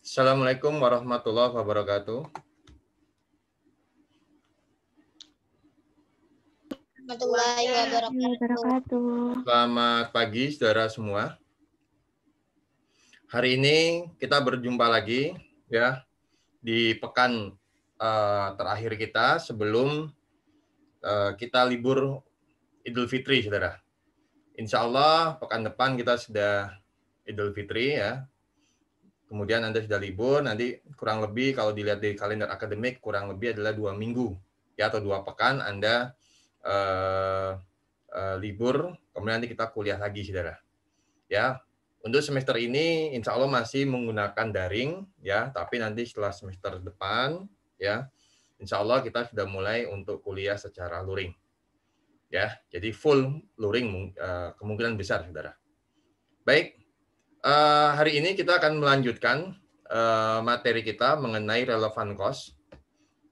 Assalamualaikum warahmatullahi wabarakatuh. Warahmatullahi wabarakatuh. Selamat pagi, saudara semua. Hari ini kita berjumpa lagi ya di pekan terakhir kita sebelum kita libur Idul Fitri, saudara. Insya Allah pekan depan kita sudah Idul Fitri ya. Kemudian Anda sudah libur, nanti kurang lebih kalau dilihat di kalender akademik kurang lebih adalah 2 minggu ya atau 2 pekan Anda libur, kemudian nanti kita kuliah lagi, saudara. Ya, untuk semester ini insya Allah masih menggunakan daring ya, tapi nanti setelah semester depan ya, insya Allah kita sudah mulai untuk kuliah secara luring. Ya, jadi full luring kemungkinan besar, saudara. Baik, hari ini kita akan melanjutkan materi kita mengenai relevant cost,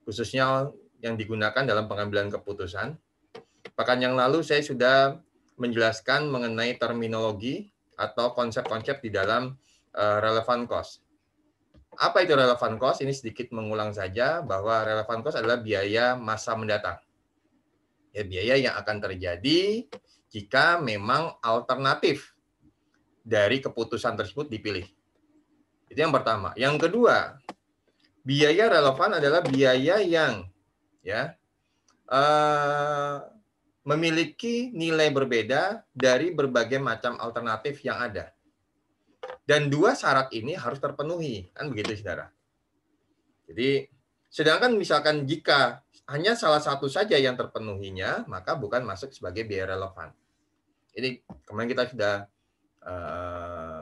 khususnya yang digunakan dalam pengambilan keputusan. Pekan yang lalu saya sudah menjelaskan mengenai terminologi atau konsep-konsep di dalam relevant cost. Apa itu relevant cost? Ini sedikit mengulang saja bahwa relevant cost adalah biaya masa mendatang. Ya, biaya yang akan terjadi jika memang alternatif dari keputusan tersebut dipilih. Itu yang pertama. Yang kedua, biaya relevan adalah biaya yang ya memiliki nilai berbeda dari berbagai macam alternatif yang ada. Dan dua syarat ini harus terpenuhi, kan begitu, saudara. Jadi, sedangkan misalkan jika hanya salah satu saja yang terpenuhinya, maka bukan masuk sebagai biaya relevan. Ini kemarin kita sudah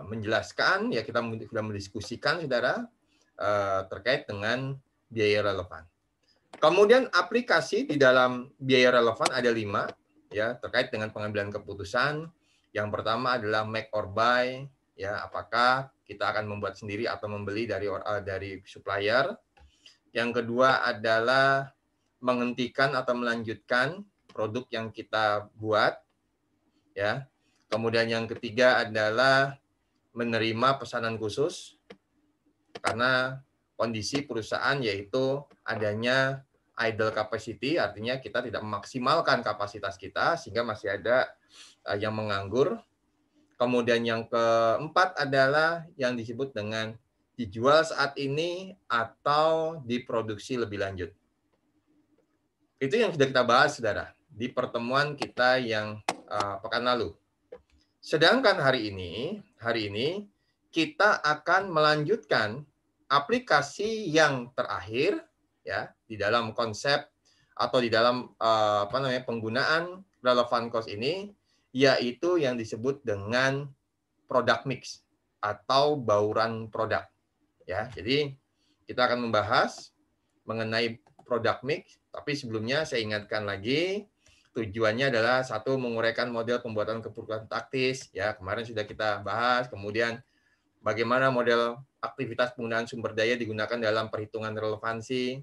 menjelaskan, ya kita sudah mendiskusikan, saudara, terkait dengan biaya relevan. Kemudian aplikasi di dalam biaya relevan ada 5, ya, terkait dengan pengambilan keputusan. Yang pertama adalah make or buy, ya, apakah kita akan membuat sendiri atau membeli dari supplier. Yang kedua adalah menghentikan atau melanjutkan produk yang kita buat, ya. Kemudian yang ketiga adalah menerima pesanan khusus karena kondisi perusahaan yaitu adanya idle capacity, artinya kita tidak memaksimalkan kapasitas kita sehingga masih ada yang menganggur. Kemudian yang keempat adalah yang disebut dengan dijual saat ini atau diproduksi lebih lanjut. Itu yang sudah kita bahas, saudara, di pertemuan kita yang pekan lalu. Sedangkan hari ini kita akan melanjutkan aplikasi yang terakhir ya di dalam konsep atau di dalam penggunaan relevant cost ini, yaitu yang disebut dengan product mix atau bauran produk. Ya, jadi kita akan membahas mengenai product mix, tapi sebelumnya saya ingatkan lagi tujuannya adalah satu, menguraikan model pembuatan keputusan taktis, ya kemarin sudah kita bahas. Kemudian bagaimana model aktivitas penggunaan sumber daya digunakan dalam perhitungan relevansi,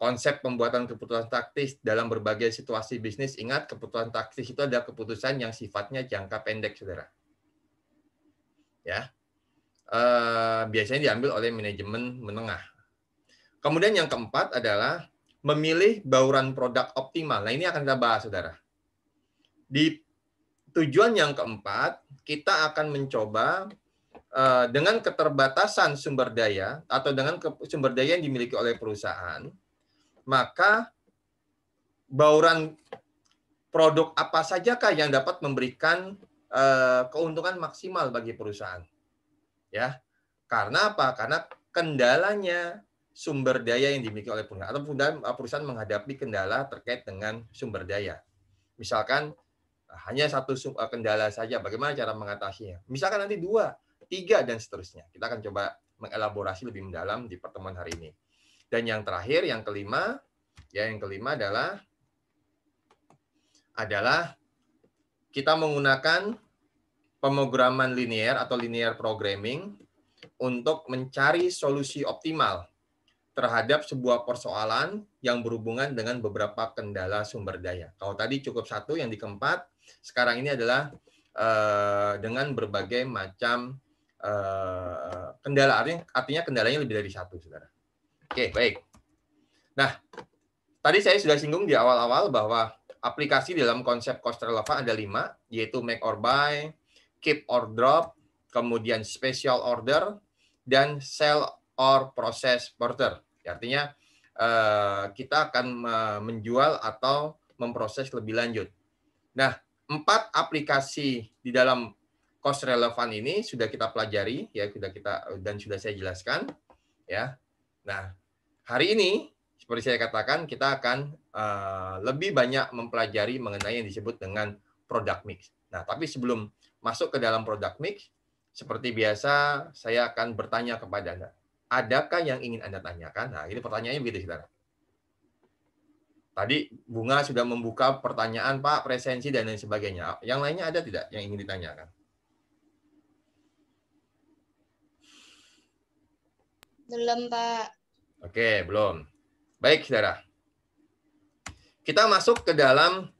konsep pembuatan keputusan taktis dalam berbagai situasi bisnis. Ingat, keputusan taktis itu adalah keputusan yang sifatnya jangka pendek, saudara. Ya, biasanya diambil oleh manajemen menengah. Kemudian yang keempat adalah memilih bauran produk optimal. Nah, ini akan kita bahas, saudara. Di tujuan yang keempat, kita akan mencoba dengan keterbatasan sumber daya atau dengan sumber daya yang dimiliki oleh perusahaan, maka bauran produk apa sajakah yang dapat memberikan keuntungan maksimal bagi perusahaan. Ya. Karena apa? Karena kendalanya sumber daya yang dimiliki oleh perusahaan atau perusahaan menghadapi kendala terkait dengan sumber daya. Misalkan hanya satu kendala saja, bagaimana cara mengatasinya? Misalkan nanti 2, 3, dan seterusnya. Kita akan coba mengelaborasi lebih mendalam di pertemuan hari ini. Dan yang terakhir, yang kelima adalah kita menggunakan pemrograman linear atau linear programming untuk mencari solusi optimal terhadap sebuah persoalan yang berhubungan dengan beberapa kendala sumber daya. Kalau tadi cukup satu yang di keempat, sekarang ini adalah dengan berbagai macam kendala, artinya kendalanya lebih dari satu, saudara. Oke, baik. Nah, tadi saya sudah singgung di awal-awal bahwa aplikasi dalam konsep cost relevan ada 5, yaitu make or buy, keep or drop, kemudian special order, dan sell or process further. Artinya kita akan menjual atau memproses lebih lanjut. Nah, 4 aplikasi di dalam cost relevan ini sudah kita pelajari, ya, sudah saya jelaskan, ya. Nah, hari ini seperti saya katakan, kita akan lebih banyak mempelajari mengenai yang disebut dengan product mix. Nah, tapi sebelum masuk ke dalam product mix, seperti biasa, saya akan bertanya kepada Anda. Adakah yang ingin Anda tanyakan? Nah, ini pertanyaannya begitu, saudara. Tadi Bunga sudah membuka pertanyaan, Pak, presensi, dan lain sebagainya. Yang lainnya ada tidak yang ingin ditanyakan? Belum, Pak. Oke, belum. Baik, saudara. Kita masuk ke dalam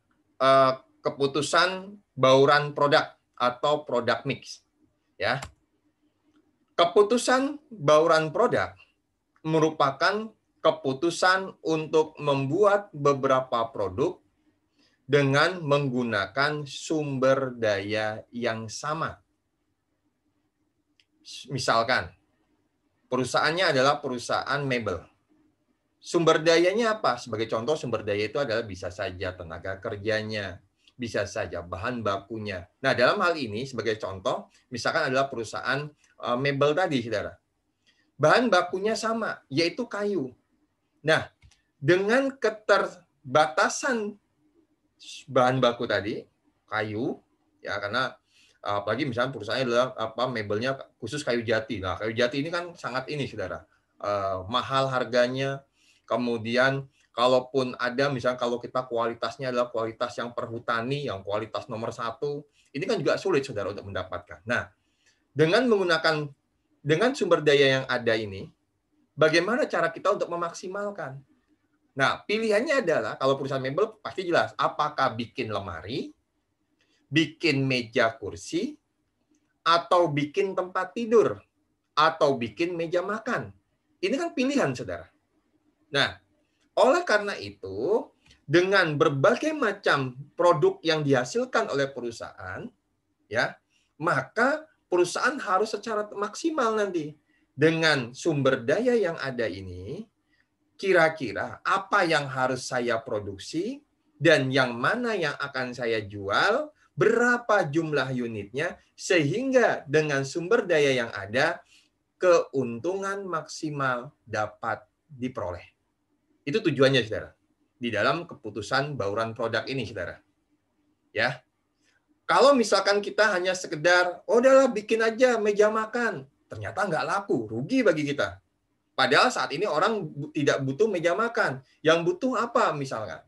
keputusan bauran produk atau product mix. Ya. Keputusan bauran produk merupakan keputusan untuk membuat beberapa produk dengan menggunakan sumber daya yang sama. Misalkan, perusahaannya adalah perusahaan mebel. Sumber dayanya apa? Sebagai contoh, sumber daya itu adalah bisa saja tenaga kerjanya, bisa saja bahan bakunya. Nah, dalam hal ini, sebagai contoh, misalkan adalah perusahaan mebel tadi, saudara. Bahan bakunya sama, yaitu kayu. Nah, dengan keterbatasan bahan baku tadi, kayu, ya, karena apalagi misalnya perusahaannya adalah mebelnya khusus kayu jati. Nah, kayu jati ini kan sangat ini, saudara, mahal harganya. Kemudian kalaupun ada, misalnya kalau kita kualitasnya adalah kualitas yang perhutani, yang kualitas nomor 1, ini kan juga sulit, saudara, untuk mendapatkan. Nah, dengan sumber daya yang ada ini, bagaimana cara kita untuk memaksimalkan? Nah, pilihannya adalah, kalau perusahaan mebel pasti jelas, apakah bikin lemari, bikin meja kursi, atau bikin tempat tidur, atau bikin meja makan. Ini kan pilihan, saudara. Nah, oleh karena itu, dengan berbagai macam produk yang dihasilkan oleh perusahaan, ya, maka perusahaan harus secara maksimal nanti dengan sumber daya yang ada ini, kira-kira apa yang harus saya produksi dan yang mana yang akan saya jual, berapa jumlah unitnya, sehingga dengan sumber daya yang ada, keuntungan maksimal dapat diperoleh. Itu tujuannya, saudara, di dalam keputusan bauran produk ini, saudara. Ya. Kalau misalkan kita hanya sekedar, udahlah bikin aja meja makan, ternyata nggak laku, rugi bagi kita. Padahal saat ini orang tidak butuh meja makan. Yang butuh apa misalkan?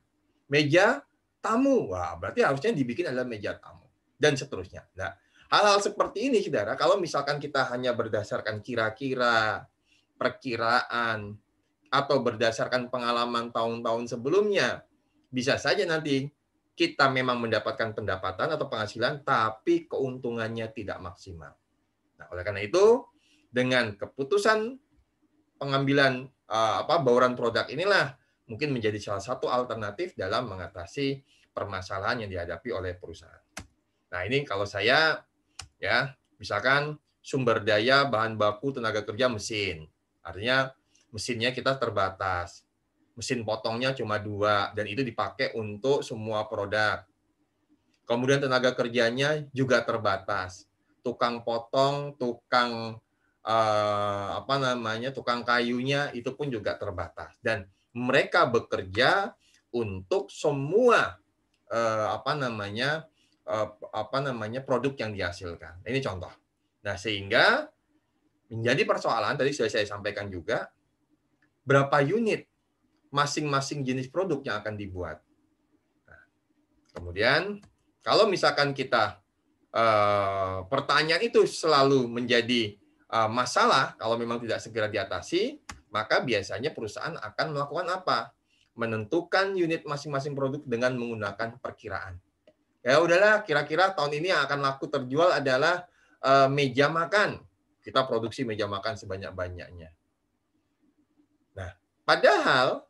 Meja tamu. Wah, berarti harusnya dibikin adalah meja tamu. Dan seterusnya. Nah, hal-hal seperti ini, saudara, kalau misalkan kita hanya berdasarkan kira-kira, perkiraan, atau berdasarkan pengalaman tahun-tahun sebelumnya, bisa saja nanti kita memang mendapatkan pendapatan atau penghasilan, tapi keuntungannya tidak maksimal. Nah, oleh karena itu, dengan keputusan pengambilan bauran produk inilah mungkin menjadi salah satu alternatif dalam mengatasi permasalahan yang dihadapi oleh perusahaan. Nah, ini kalau saya, ya, misalkan sumber daya, bahan baku, tenaga kerja, mesin. Artinya mesinnya kita terbatas. Mesin potongnya cuma 2, dan itu dipakai untuk semua produk. Kemudian tenaga kerjanya juga terbatas. Tukang potong, tukang tukang kayunya itu pun juga terbatas, dan mereka bekerja untuk semua produk yang dihasilkan. Ini contoh. Nah, sehingga menjadi persoalan, tadi sudah saya sampaikan juga, berapa unit masing-masing jenis produk yang akan dibuat. Nah, kemudian kalau misalkan kita pertanyaan itu selalu menjadi masalah, kalau memang tidak segera diatasi, maka biasanya perusahaan akan melakukan apa? Menentukan unit masing-masing produk dengan menggunakan perkiraan. Ya udahlah, kira-kira tahun ini yang akan laku terjual adalah meja makan. kita produksi meja makan sebanyak-banyaknya. Nah, padahal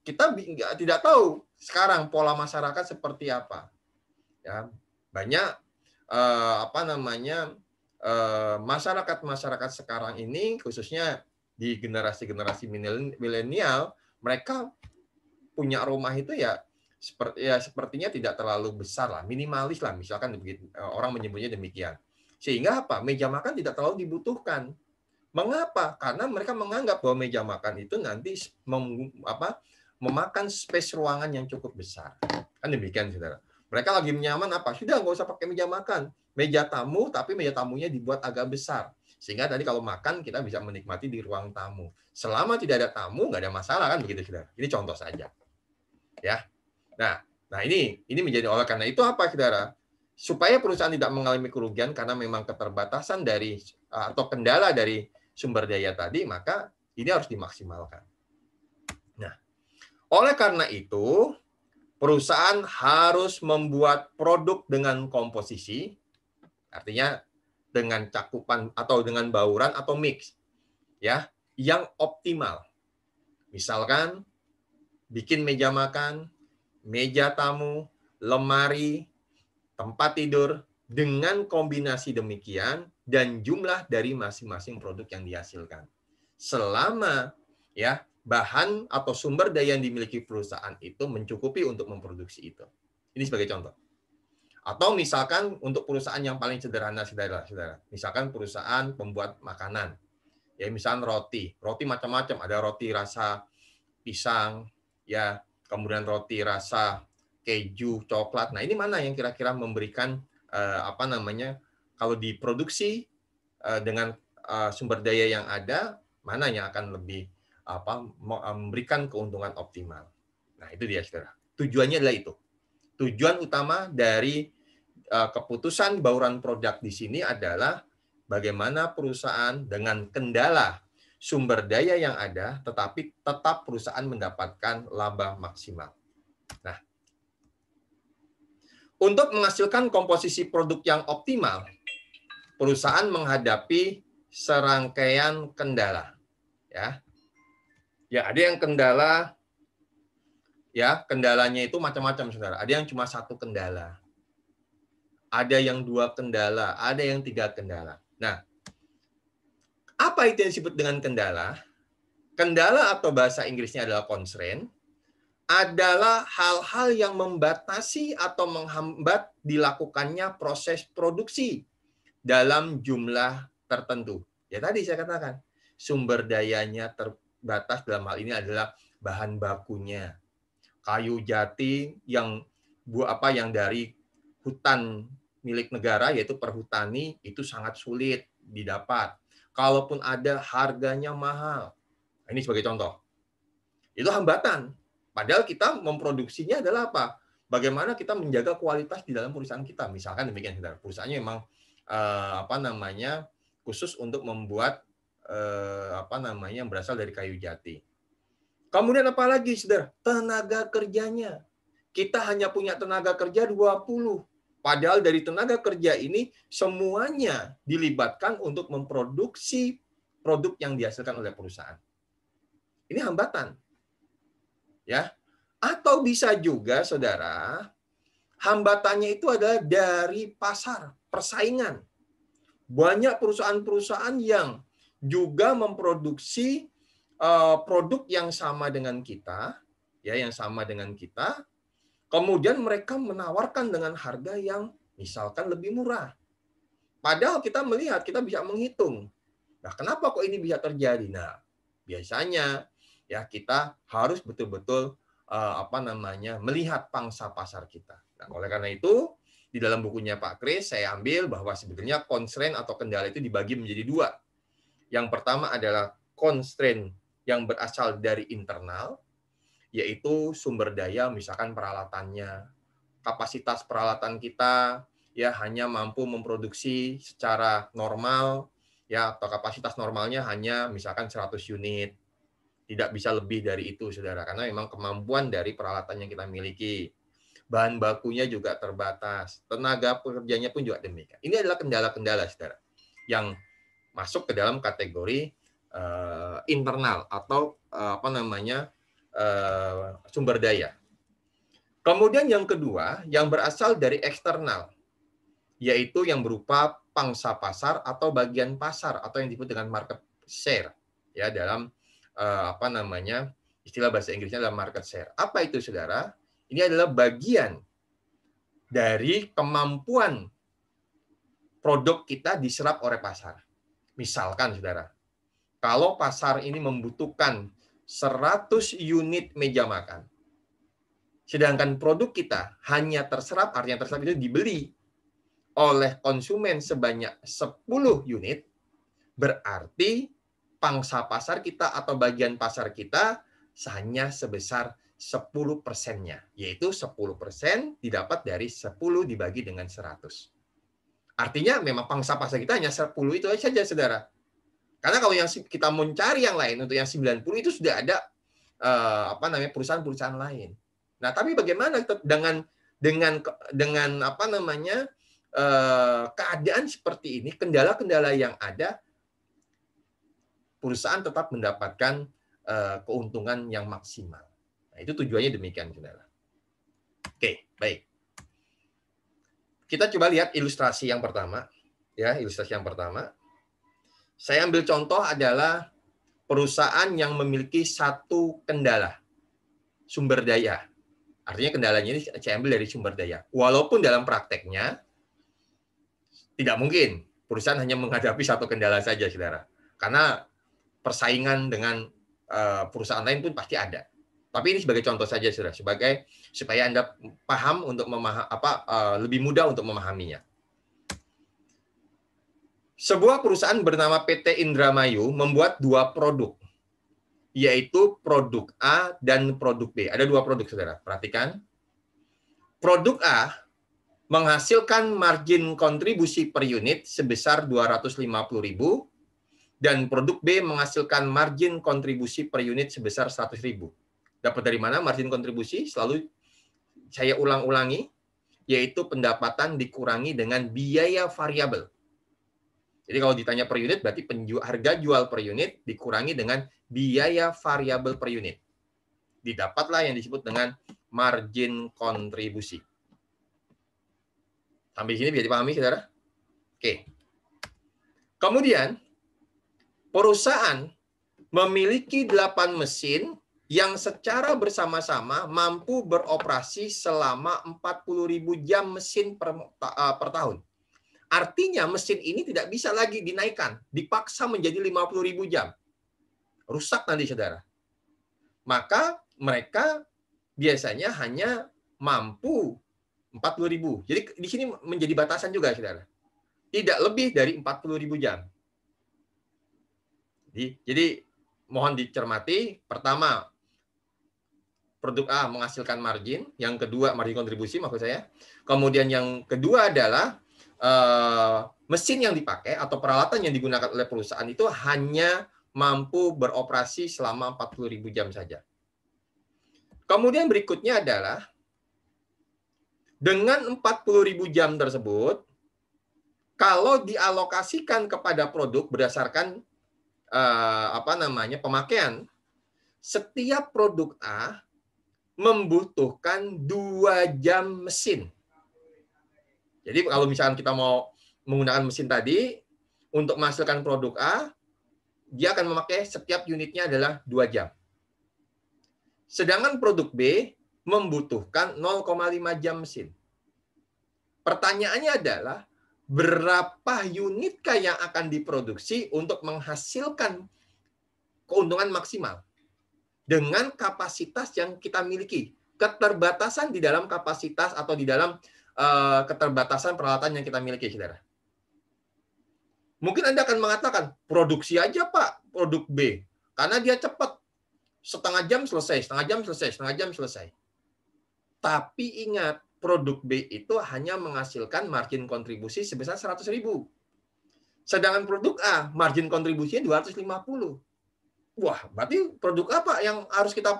kita tidak tahu sekarang pola masyarakat seperti apa. Ya, banyak masyarakat sekarang ini, khususnya di generasi-generasi milenial, mereka punya rumah itu sepertinya tidak terlalu besar lah, minimalis lah, misalkan orang menyebutnya demikian. Sehingga apa? Meja makan tidak terlalu dibutuhkan. Mengapa? Karena mereka menganggap bahwa meja makan itu nanti memakan space ruangan yang cukup besar. Kan demikian, saudara. Mereka lagi nyaman apa? Sudah, nggak usah pakai meja makan. Meja tamu, tapi meja tamunya dibuat agak besar. Sehingga tadi kalau makan, kita bisa menikmati di ruang tamu. Selama tidak ada tamu, nggak ada masalah, kan begitu, saudara. Ini contoh saja. Ya. Nah ini menjadi oleh karena itu apa, saudara? Supaya perusahaan tidak mengalami kerugian karena memang keterbatasan dari atau kendala dari sumber daya tadi, maka ini harus dimaksimalkan. Nah, oleh karena itu, perusahaan harus membuat produk dengan komposisi, artinya dengan cakupan atau dengan bauran atau mix, ya, yang optimal. Misalkan bikin meja makan, meja tamu, lemari, tempat tidur dengan kombinasi demikian dan jumlah dari masing-masing produk yang dihasilkan. Selama ya bahan atau sumber daya yang dimiliki perusahaan itu mencukupi untuk memproduksi itu. Ini sebagai contoh. Atau misalkan untuk perusahaan yang paling sederhana, saudara-saudara. Misalkan perusahaan pembuat makanan. Ya, misalkan roti macam-macam, ada roti rasa pisang, ya, kemudian roti rasa keju, coklat. Nah, ini mana yang kira-kira memberikan kalau diproduksi dengan sumber daya yang ada, mana yang akan lebih memberikan keuntungan optimal. Nah, itu dia, saudara. Tujuannya adalah itu. Tujuan utama dari keputusan bauran produk di sini adalah bagaimana perusahaan dengan kendala sumber daya yang ada, tetapi tetap perusahaan mendapatkan laba maksimal. Nah, untuk menghasilkan komposisi produk yang optimal, perusahaan menghadapi serangkaian kendala. Ya, ada yang kendala, ya, kendalanya itu macam-macam, saudara. Ada yang cuma satu kendala, ada yang 2 kendala, ada yang 3 kendala. Nah, apa itu yang disebut dengan kendala? Kendala atau bahasa Inggrisnya adalah constraint, adalah hal-hal yang membatasi atau menghambat dilakukannya proses produksi dalam jumlah tertentu. Ya tadi saya katakan, sumber dayanya terbatas, dalam hal ini adalah bahan bakunya. Kayu jati yang dari hutan milik negara, yaitu perhutani, itu sangat sulit didapat. Kalaupun ada, harganya mahal. Ini sebagai contoh. Itu hambatan. Padahal kita memproduksinya adalah apa? Bagaimana kita menjaga kualitas di dalam perusahaan kita. Misalkan demikian, saudara. Perusahaannya memang khusus untuk membuat berasal dari kayu jati. Kemudian apa lagi, saudara? Tenaga kerjanya. Kita hanya punya tenaga kerja 20. Padahal dari tenaga kerja ini semuanya dilibatkan untuk memproduksi produk yang dihasilkan oleh perusahaan. Ini hambatan. Ya. Atau bisa juga, saudara, hambatannya itu adalah dari pasar, persaingan. Banyak perusahaan-perusahaan yang juga memproduksi produk yang sama dengan kita, ya, yang sama dengan kita. Kemudian mereka menawarkan dengan harga yang misalkan lebih murah. Padahal kita melihat, kita bisa menghitung. Nah, kenapa kok ini bisa terjadi? Nah, biasanya ya kita harus betul-betul melihat pangsa pasar kita. Nah, oleh karena itu, di dalam bukunya Pak Kris saya ambil bahwa sebetulnya constraint atau kendala itu dibagi menjadi 2. Yang pertama adalah constraint yang berasal dari internal, yaitu sumber daya, misalkan peralatannya. Kapasitas peralatan kita ya hanya mampu memproduksi secara normal, ya, atau kapasitas normalnya hanya misalkan 100 unit. Tidak bisa lebih dari itu, saudara, karena memang kemampuan dari peralatan yang kita miliki. Bahan bakunya juga terbatas. Tenaga pekerjanya pun juga demikian. Ini adalah kendala-kendala, saudara, yang masuk ke dalam kategori internal atau sumber daya. Kemudian yang kedua, yang berasal dari eksternal, yaitu yang berupa pangsa pasar atau bagian pasar atau yang disebut dengan market share, ya, dalam istilah bahasa Inggrisnya adalah market share. Apa itu, saudara? Ini adalah bagian dari kemampuan produk kita diserap oleh pasar. Misalkan, saudara, kalau pasar ini membutuhkan 100 unit meja makan, sedangkan produk kita hanya terserap, artinya terserap itu dibeli oleh konsumen sebanyak 10 unit, berarti pangsa pasar kita atau bagian pasar kita hanya sebesar 10%-nya, yaitu 10% didapat dari 10 dibagi dengan 100. Artinya memang pangsa pasar kita hanya 10 itu saja, saudara. Karena kalau yang kita mencari yang lain untuk yang 90 itu sudah ada perusahaan-perusahaan lain. Nah, tapi bagaimana dengan keadaan seperti ini, kendala-kendala yang ada, perusahaan tetap mendapatkan keuntungan yang maksimal. Nah, itu tujuannya demikian, saudara. Oke, baik. Kita coba lihat ilustrasi yang pertama. Ya, ilustrasi yang pertama. Saya ambil contoh adalah perusahaan yang memiliki satu kendala, sumber daya. Artinya kendalanya ini saya ambil dari sumber daya. Walaupun dalam prakteknya tidak mungkin perusahaan hanya menghadapi satu kendala saja, saudara. Karena persaingan dengan perusahaan lain pun pasti ada. Tapi ini sebagai contoh saja, saudara, supaya Anda paham untuk lebih mudah untuk memahaminya. Sebuah perusahaan bernama PT Indramayu membuat dua produk, yaitu produk A dan produk B. Ada dua produk, saudara. Perhatikan. Produk A menghasilkan margin kontribusi per unit sebesar 250.000, dan produk B menghasilkan margin kontribusi per unit sebesar 100.000. Dapat dari mana margin kontribusi? Selalu saya ulang-ulangi, yaitu pendapatan dikurangi dengan biaya variabel. Jadi kalau ditanya per unit, berarti harga jual per unit dikurangi dengan biaya variabel per unit. Didapatlah yang disebut dengan margin kontribusi. Sampai sini bisa dipahami, saudara? Oke. Kemudian, perusahaan memiliki 8 mesin yang secara bersama-sama mampu beroperasi selama 40.000 jam mesin per tahun. Artinya mesin ini tidak bisa lagi dinaikkan, dipaksa menjadi 50.000 jam. Rusak nanti, saudara. Maka mereka biasanya hanya mampu 40.000. Jadi di sini menjadi batasan juga, saudara. Tidak lebih dari 40.000 jam. Jadi mohon dicermati, pertama, produk A menghasilkan margin, yang kedua margin kontribusi maksud saya. Kemudian yang kedua adalah mesin yang dipakai atau peralatan yang digunakan oleh perusahaan itu hanya mampu beroperasi selama 40.000 jam saja. Kemudian berikutnya adalah dengan 40.000 jam tersebut, kalau dialokasikan kepada produk berdasarkan pemakaian, setiap produk A membutuhkan 2 jam mesin. Jadi kalau misalkan kita mau menggunakan mesin tadi untuk menghasilkan produk A, dia akan memakai setiap unitnya adalah 2 jam. Sedangkan produk B membutuhkan 0,5 jam mesin. Pertanyaannya adalah berapa unitkah yang akan diproduksi untuk menghasilkan keuntungan maksimal dengan kapasitas yang kita miliki. Keterbatasan di dalam kapasitas atau di dalam keterbatasan peralatan yang kita miliki, saudara. Mungkin Anda akan mengatakan, produksi aja Pak, produk B. Karena dia cepat. Setengah jam selesai, setengah jam selesai, setengah jam selesai. Tapi ingat, produk B itu hanya menghasilkan margin kontribusi sebesar 100.000. Sedangkan produk A, margin kontribusinya 250. Wah, berarti produk apa yang harus kita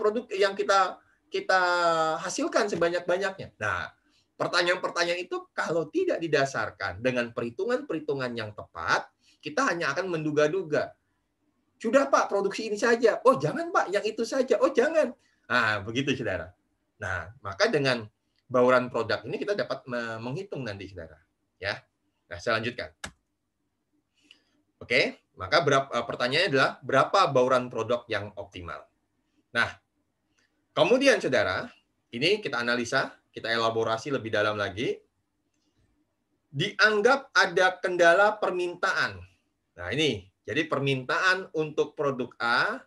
hasilkan sebanyak-banyaknya? Nah, pertanyaan-pertanyaan itu kalau tidak didasarkan dengan perhitungan-perhitungan yang tepat, Kita hanya akan menduga-duga. Sudah Pak, produksi ini saja. Oh jangan Pak, yang itu saja. Oh jangan. Nah, begitu saudara. Nah, maka dengan bauran produk ini kita dapat menghitung nanti saudara. Ya. Nah, saya lanjutkan. Oke, maka pertanyaannya adalah berapa bauran produk yang optimal? Nah, kemudian saudara, ini kita analisa, kita elaborasi lebih dalam lagi. Dianggap ada kendala permintaan. Nah, ini. Jadi permintaan untuk produk A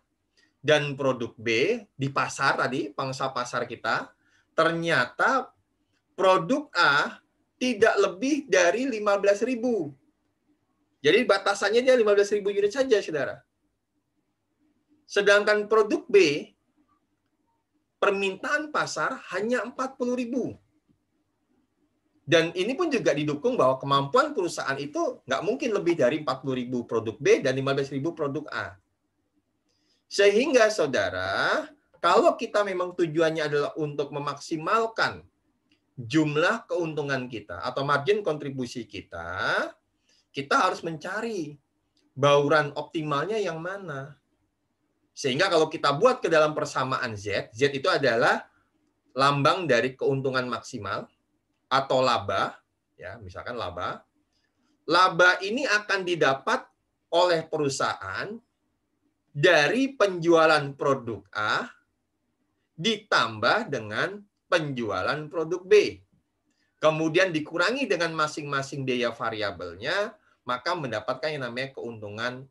dan produk B di pasar tadi, pangsa pasar kita, ternyata produk A tidak lebih dari 15.000. Jadi batasannya dia 15.000 unit saja, saudara. Sedangkan produk B, permintaan pasar hanya 40.000. Dan ini pun juga didukung bahwa kemampuan perusahaan itu nggak mungkin lebih dari 40.000 produk B dan 15.000 produk A. Sehingga saudara, kalau kita memang tujuannya adalah untuk memaksimalkan jumlah keuntungan kita atau margin kontribusi kita, kita harus mencari bauran optimalnya yang mana. Sehingga kalau kita buat ke dalam persamaan Z, Z itu adalah lambang dari keuntungan maksimal atau laba, ya, misalkan laba. Laba ini akan didapat oleh perusahaan dari penjualan produk A ditambah dengan penjualan produk B. Kemudian dikurangi dengan masing-masing biaya variabelnya, maka mendapatkan yang namanya keuntungan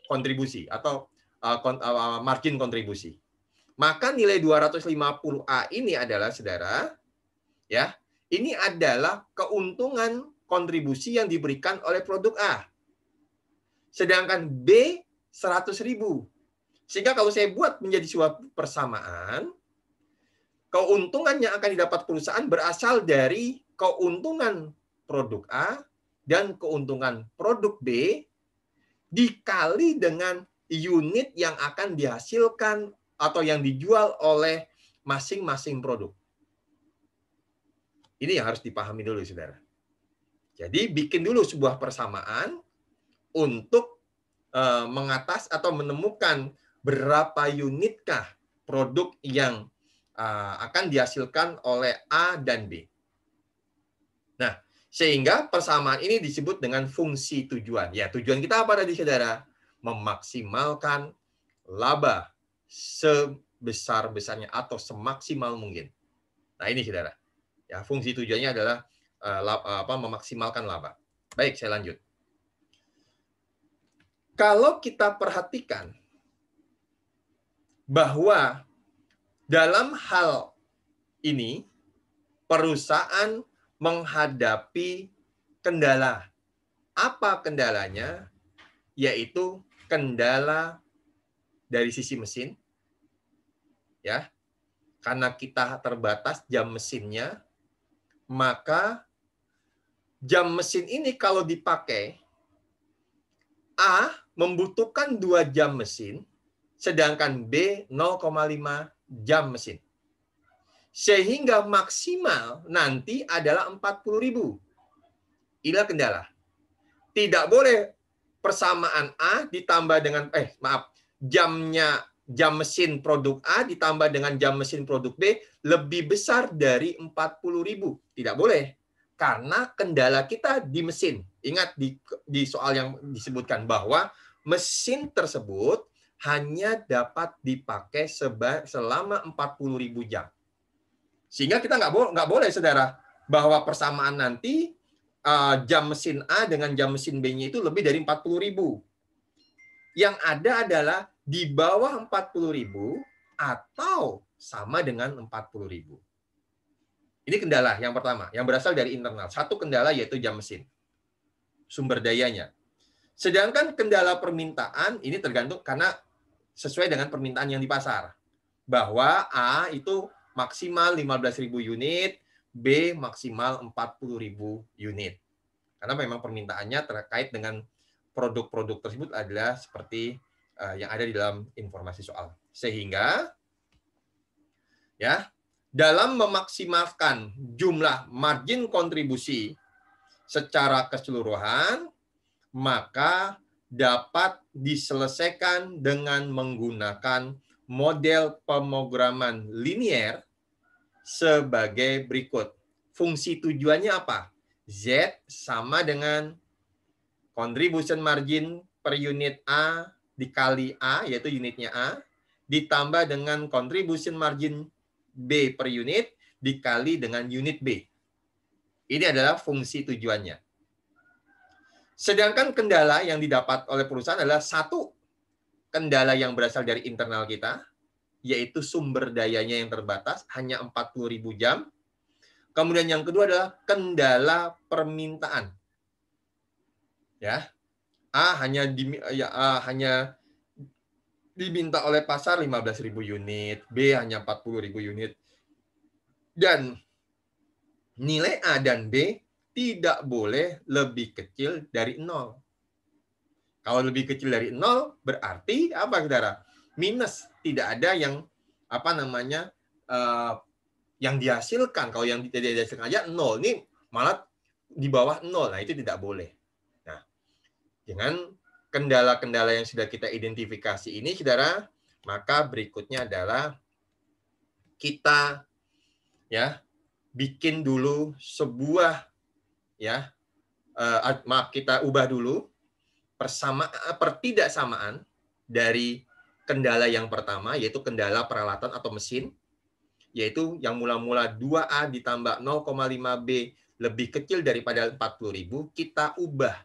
kontribusi atau margin kontribusi. Maka nilai 250A ini adalah, saudara, ya, ini adalah keuntungan kontribusi yang diberikan oleh produk A. Sedangkan B 100.000. Sehingga kalau saya buat menjadi sebuah persamaan, keuntungan yang akan didapat perusahaan berasal dari keuntungan produk A dan keuntungan produk B dikali dengan unit yang akan dihasilkan atau yang dijual oleh masing-masing produk. Ini yang harus dipahami dulu, saudara. Jadi bikin dulu sebuah persamaan untuk mengatas atau menemukan berapa unitkah produk yang akan dihasilkan oleh A dan B. Nah, sehingga persamaan ini disebut dengan fungsi tujuan. Ya, tujuan kita apa tadi, saudara? Memaksimalkan laba sebesar-besarnya atau semaksimal mungkin. Nah, ini, saudara. Ya, fungsi tujuannya adalah memaksimalkan laba. Baik, saya lanjut. Kalau kita perhatikan bahwa dalam hal ini perusahaan menghadapi kendala. Apa kendalanya? Yaitu kendala dari sisi mesin. Ya. Karena kita terbatas jam mesinnya, maka jam mesin ini kalau dipakai, A membutuhkan 2 jam mesin, sedangkan B 0,5 jam mesin. Sehingga maksimal nanti adalah 40.000. Inilah kendala. Tidak boleh persamaan A ditambah dengan jam mesin produk A ditambah dengan jam mesin produk B lebih besar dari 40.000. Tidak boleh. Karena kendala kita di mesin. Ingat di soal yang disebutkan bahwa mesin tersebut hanya dapat dipakai selama 40.000 jam. Sehingga kita nggak boleh, saudara, bahwa persamaan nanti jam mesin A dengan jam mesin B-nya itu lebih dari 40.000. Yang ada adalah di bawah 40.000 atau sama dengan 40.000. Ini kendala yang pertama, yang berasal dari internal. Satu kendala yaitu jam mesin, sumber dayanya. Sedangkan kendala permintaan ini tergantung karena sesuai dengan permintaan yang di pasar. Bahwa A itu maksimal 15.000 unit, B maksimal 40.000 unit. Karena memang permintaannya terkait dengan produk-produk tersebut adalah seperti yang ada di dalam informasi soal. Sehingga ya, dalam memaksimalkan jumlah margin kontribusi secara keseluruhan, maka dapat diselesaikan dengan menggunakan model pemrograman linier sebagai berikut. Fungsi tujuannya apa? Z sama dengan contribution margin per unit A dikali A, yaitu unitnya A, ditambah dengan contribution margin B per unit dikali dengan unit B. Ini adalah fungsi tujuannya. Sedangkan kendala yang didapat oleh perusahaan adalah satu, kendala yang berasal dari internal kita, yaitu sumber dayanya yang terbatas, hanya 40.000 jam. Kemudian yang kedua adalah kendala permintaan. Ya, hanya diminta oleh pasar 15.000 unit, B hanya 40.000 unit. Dan nilai A dan B tidak boleh lebih kecil dari 0. Kalau lebih kecil dari 0 berarti apa, saudara? Minus, tidak ada yang yang dihasilkan. Kalau yang tidak dihasilkan aja 0, ini malah di bawah 0. Nah, itu tidak boleh. Nah, dengan kendala-kendala yang sudah kita identifikasi ini, saudara, maka berikutnya adalah kita bikin dulu sebuah kita ubah dulu pertidaksamaan dari kendala yang pertama, yaitu kendala peralatan atau mesin, yaitu yang mula-mula 2A ditambah 0,5B lebih kecil daripada 40.000, kita ubah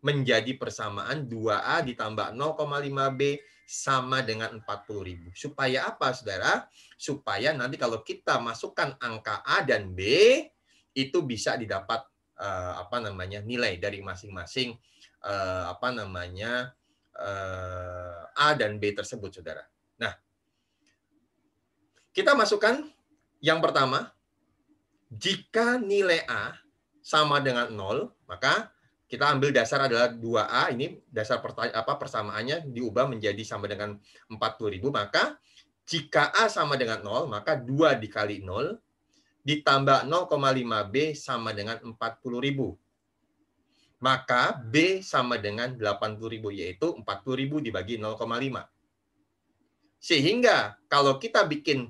menjadi persamaan 2A ditambah 0,5B sama dengan 40.000. Supaya apa, saudara? Supaya nanti kalau kita masukkan angka A dan B, itu bisa didapat nilai dari masing-masing A dan B tersebut, saudara. Nah, kita masukkan yang pertama, jika nilai A sama dengan 0, maka kita ambil dasar adalah 2A, ini dasar persamaannya diubah menjadi sama dengan 40.000, maka jika A sama dengan 0, maka 2 dikali 0, ditambah 0,5B sama dengan 40.000. Maka B sama dengan 80.000, yaitu 40.000 dibagi 0,5. Sehingga kalau kita bikin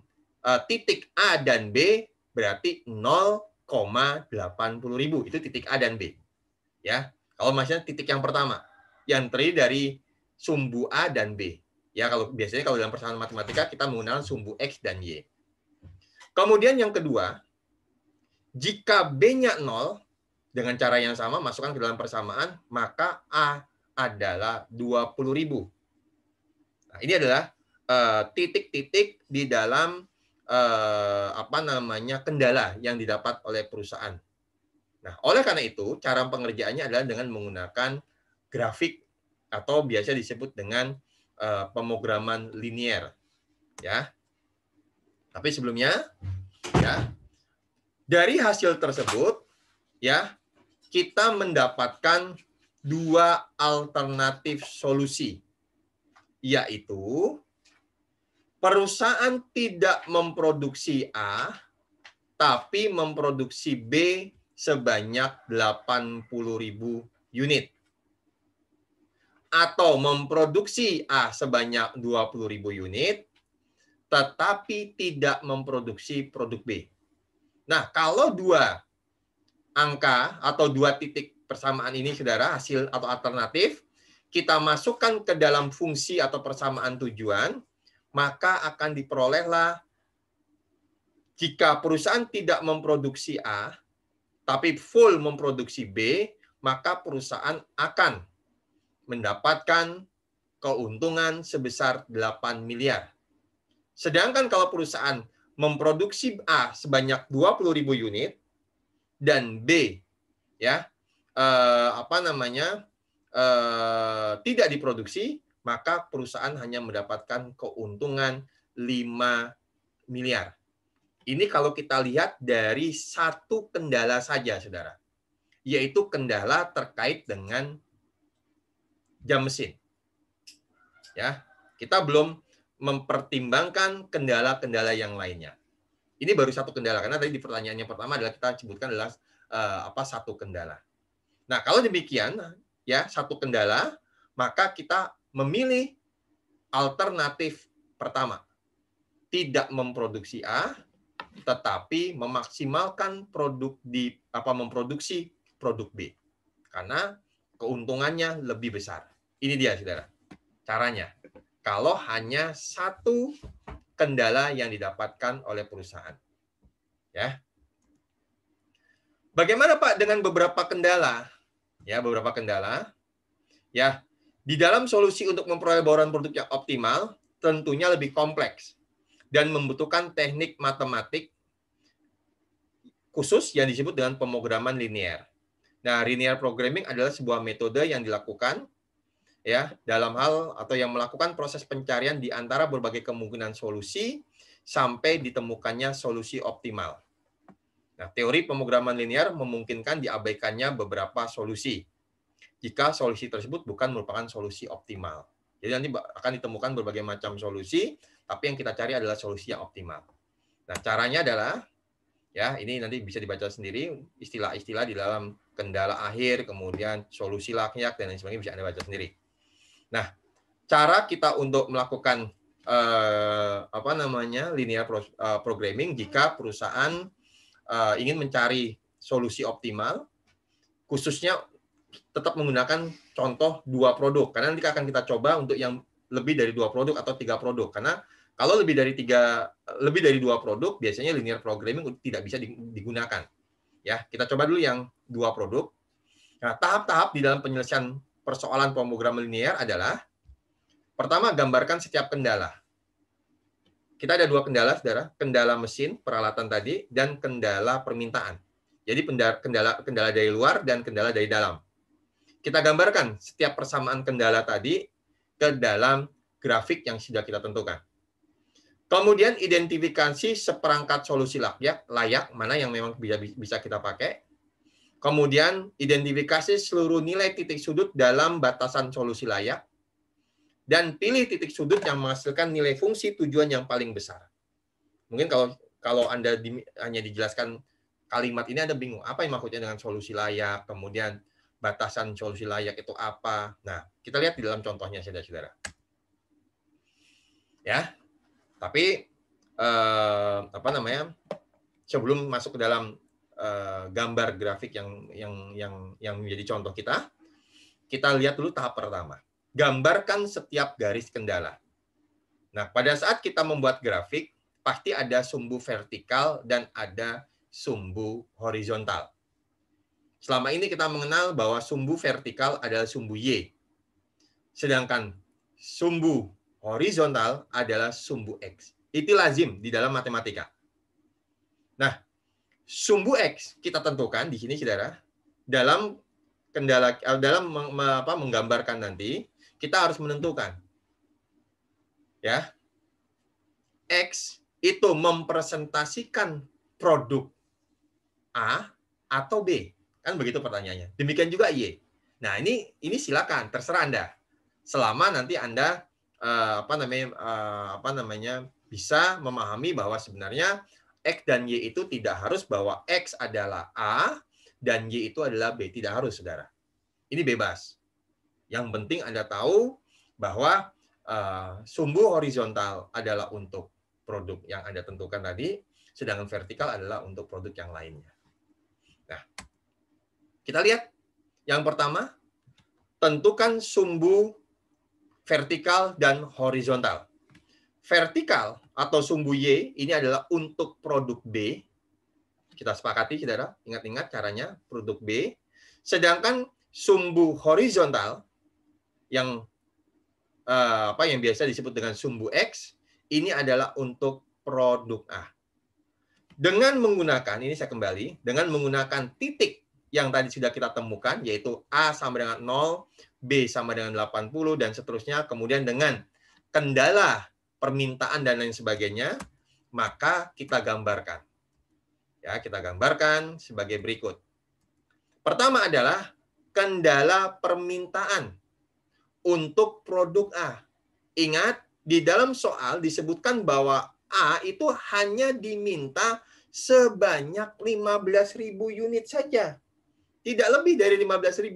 titik A dan B, berarti 0,80.000. Itu titik A dan B. Ya, kalau maksudnya titik yang pertama, yang terdiri dari sumbu A dan B. Ya, kalau biasanya kalau dalam persamaan matematika kita menggunakan sumbu X dan Y. Kemudian yang kedua, jika B-nya 0, dengan cara yang sama masukkan ke dalam persamaan, maka A adalah 20.000. Nah, ini adalah titik-titik di dalam kendala yang didapat oleh perusahaan. Nah, oleh karena itu, cara pengerjaannya adalah dengan menggunakan grafik atau biasa disebut dengan pemrograman linier. Ya. Tapi sebelumnya, dari hasil tersebut, kita mendapatkan dua alternatif solusi, yaitu perusahaan tidak memproduksi A, tapi memproduksi B sebanyak 80.000 unit. Atau memproduksi A sebanyak 20.000 unit, tetapi tidak memproduksi produk B. Nah, kalau dua angka atau dua titik persamaan ini, saudara, hasil atau alternatif, kita masukkan ke dalam fungsi atau persamaan tujuan, maka akan diperolehlah jika perusahaan tidak memproduksi A, tapi full memproduksi B, maka perusahaan akan mendapatkan keuntungan sebesar 8 miliar. Sedangkan kalau perusahaan memproduksi A sebanyak 20.000 unit dan B tidak diproduksi, maka perusahaan hanya mendapatkan keuntungan 5 miliar. Ini kalau kita lihat dari satu kendala saja, saudara, yaitu kendala terkait dengan jam mesin. Ya, kita belum mempertimbangkan kendala-kendala yang lainnya. Ini baru satu kendala, karena tadi di pertanyaan yang pertama adalah kita sebutkan adalah satu kendala. Nah, kalau demikian, ya, satu kendala, maka kita memilih alternatif pertama. Tidak memproduksi A, tetapi memaksimalkan memproduksi produk B. Karena keuntungannya lebih besar. Ini dia, saudara. Caranya. Kalau hanya satu kendala yang didapatkan oleh perusahaan. Ya. Bagaimana Pak dengan beberapa kendala? Ya, beberapa kendala. Ya, di dalam solusi untuk memperoleh bauran produk yang optimal tentunya lebih kompleks dan membutuhkan teknik matematik khusus yang disebut dengan pemrograman linear. Nah, linear programming adalah sebuah metode yang dilakukan ya dalam hal atau yang melakukan proses pencarian di antara berbagai kemungkinan solusi sampai ditemukannya solusi optimal. Nah, teori pemrograman linear memungkinkan diabaikannya beberapa solusi jika solusi tersebut bukan merupakan solusi optimal. Jadi nanti akan ditemukan berbagai macam solusi, tapi yang kita cari adalah solusi yang optimal. Nah, caranya adalah ya, ini nanti bisa dibaca sendiri istilah-istilah di dalam kendala akhir, kemudian solusi layak dan lain sebagainya bisa Anda baca sendiri. Nah, cara kita untuk melakukan linear programming jika perusahaan ingin mencari solusi optimal, khususnya tetap menggunakan contoh 2 produk, karena nanti akan kita coba untuk yang lebih dari 2 produk atau 3 produk, karena kalau lebih dari 2 produk biasanya linear programming tidak bisa digunakan. Ya, kita coba dulu yang 2 produk. Nah, tahap-tahap di dalam penyelesaian persoalan pemrograman linear adalah pertama, gambarkan setiap kendala. Kita ada 2 kendala, saudara, kendala mesin peralatan tadi dan kendala permintaan. Jadi kendala dari luar dan kendala dari dalam. Kita gambarkan setiap persamaan kendala tadi ke dalam grafik yang sudah kita tentukan. Kemudian identifikasi seperangkat solusi layak mana yang memang bisa kita pakai. Kemudian identifikasi seluruh nilai titik sudut dalam batasan solusi layak. Dan pilih titik sudut yang menghasilkan nilai fungsi tujuan yang paling besar. Mungkin kalau Anda hanya dijelaskan kalimat ini Anda bingung. Apa yang maksudnya dengan solusi layak, kemudian batasan solusi layak itu apa? Nah, kita lihat di dalam contohnya, saudara-saudara. Ya, tapi sebelum masuk ke dalam gambar grafik yang menjadi contoh kita lihat dulu tahap pertama. Gambarkan setiap garis kendala. Nah, pada saat kita membuat grafik, pasti ada sumbu vertikal dan ada sumbu horizontal. Selama ini kita mengenal bahwa sumbu vertikal adalah sumbu Y. Sedangkan sumbu horizontal adalah sumbu X. Itu lazim di dalam matematika. Nah, sumbu X kita tentukan di sini, saudara. Dalam menggambarkan nanti, kita harus menentukan. Ya. X itu mempresentasikan produk A atau B. Kan begitu pertanyaannya. Demikian juga Y. Nah, ini silakan terserah Anda. Selama nanti Anda bisa memahami bahwa sebenarnya X dan Y itu tidak harus bahwa X adalah A dan Y itu adalah B. Tidak harus, saudara. Ini bebas. Yang penting Anda tahu bahwa sumbu horizontal adalah untuk produk yang Anda tentukan tadi, sedangkan vertikal adalah untuk produk yang lainnya. Nah, kita lihat yang pertama, tentukan sumbu vertikal dan horizontal. Vertikal atau sumbu Y ini adalah untuk produk B. Kita sepakati, saudara, ingat-ingat caranya produk B. Sedangkan sumbu horizontal yang biasa disebut dengan sumbu X ini adalah untuk produk A. Dengan menggunakan, ini saya kembali, dengan menggunakan titik yang tadi sudah kita temukan, yaitu A sama dengan 0, B sama dengan 80, dan seterusnya, kemudian dengan kendala permintaan dan lain sebagainya, maka kita gambarkan. Ya, kita gambarkan sebagai berikut. Pertama adalah kendala permintaan untuk produk A. Ingat, di dalam soal disebutkan bahwa A itu hanya diminta sebanyak 15.000 unit saja. Tidak lebih dari 15.000.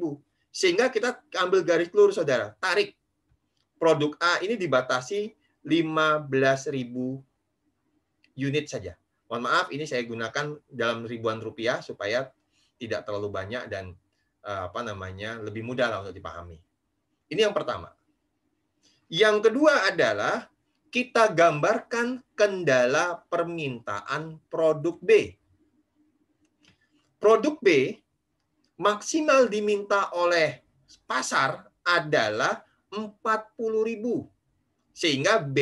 Sehingga kita ambil garis lurus, saudara. Tarik. Produk A ini dibatasi 15.000 unit saja. Mohon maaf, ini saya gunakan dalam ribuan rupiah supaya tidak terlalu banyak dan lebih mudah lah untuk dipahami. Ini yang pertama. Yang kedua adalah kita gambarkan kendala permintaan produk B. Produk B maksimal diminta oleh pasar adalah 40.000. Sehingga B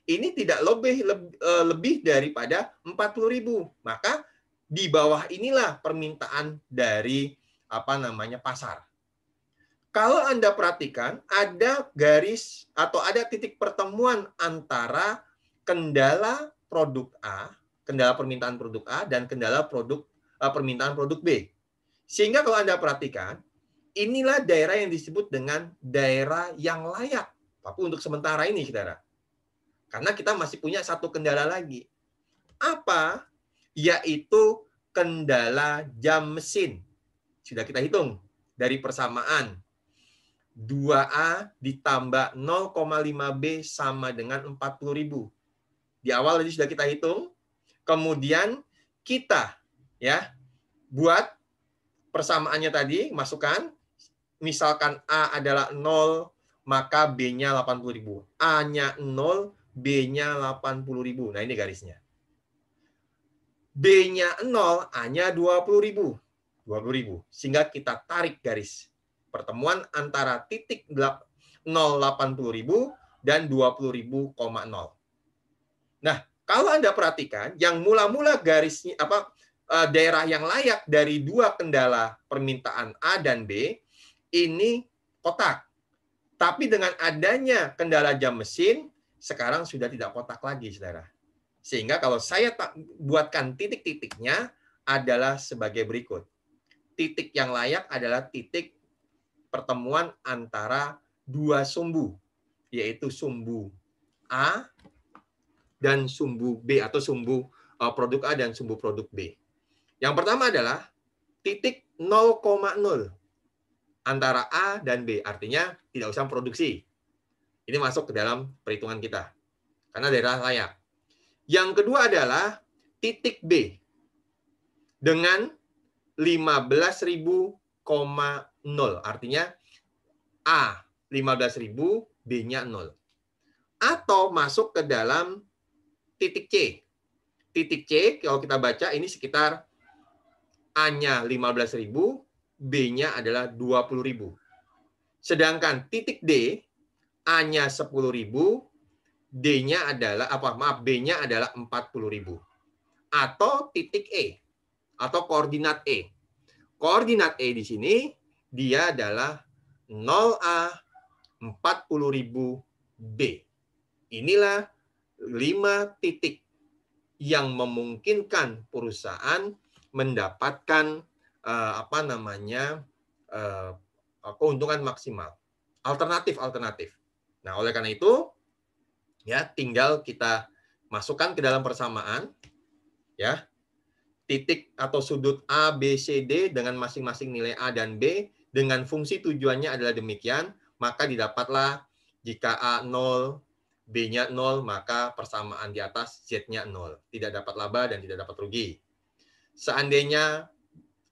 ini tidak lebih daripada 40.000. Maka di bawah inilah permintaan dari pasar. Kalau Anda perhatikan, ada garis atau ada titik pertemuan antara kendala produk A, kendala permintaan produk A, dan kendala permintaan produk B. Sehingga kalau Anda perhatikan, inilah daerah yang disebut dengan daerah yang layak. Tapi untuk sementara ini, saudara. Karena kita masih punya satu kendala lagi. Apa? Yaitu kendala jam mesin. Sudah kita hitung dari persamaan. 2A ditambah 0,5B sama dengan 40.000. Di awal tadi sudah kita hitung. Kemudian kita buat persamaannya tadi, masukkan. Misalkan A adalah 0, maka B-nya 80.000. A-nya 0, B-nya 80.000. Nah, ini garisnya. B-nya 0, A-nya 20.000. 20.000. Sehingga kita tarik garis pertemuan antara titik 0,80.000 dan 20.000,0. Nah, kalau Anda perhatikan, yang mula-mula garisnya daerah yang layak dari dua kendala permintaan A dan B ini kotak. Tapi dengan adanya kendala jam mesin, sekarang sudah tidak kotak lagi, saudara. Sehingga kalau saya buatkan titik-titiknya adalah sebagai berikut. Titik yang layak adalah titik pertemuan antara dua sumbu, yaitu sumbu A dan sumbu B, atau sumbu produk A dan sumbu produk B. Yang pertama adalah titik 0,0 antara A dan B, artinya tidak usah produksi. Ini masuk ke dalam perhitungan kita, karena daerah layak. Yang kedua adalah titik B dengan 15.000,0, artinya A 15.000, B-nya 0. Atau masuk ke dalam titik C. Titik C, kalau kita baca, ini sekitar A-nya 15.000, B-nya adalah 20.000. Sedangkan titik D, A-nya 10.000, D-nya adalah B-nya adalah 40.000. Atau titik E, atau koordinat E. Koordinat E di sini dia adalah 0A 40.000 B. Inilah 5 titik yang memungkinkan perusahaan mendapatkan keuntungan maksimal. Alternatif. Nah, oleh karena itu tinggal kita masukkan ke dalam persamaan titik atau sudut A, B, C, D dengan masing-masing nilai A dan B dengan fungsi tujuannya adalah demikian, maka didapatlah jika A 0, B-nya 0, maka persamaan di atas Z-nya 0. Tidak dapat laba dan tidak dapat rugi. Seandainya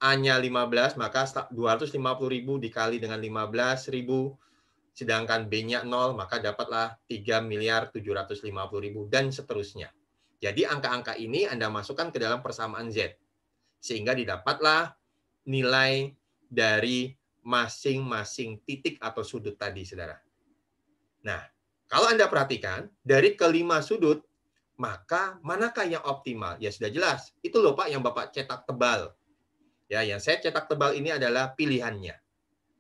A-nya 15, maka 250.000 dikali dengan 15.000, sedangkan B-nya 0, maka dapatlah 3.750.000 dan seterusnya. Jadi angka-angka ini Anda masukkan ke dalam persamaan Z. Sehingga didapatlah nilai dari masing-masing titik atau sudut tadi, saudara. Nah, kalau Anda perhatikan, dari kelima sudut, maka manakah yang optimal? Ya sudah jelas. Itu loh Pak yang Bapak cetak tebal. Ya, yang saya cetak tebal ini adalah pilihannya.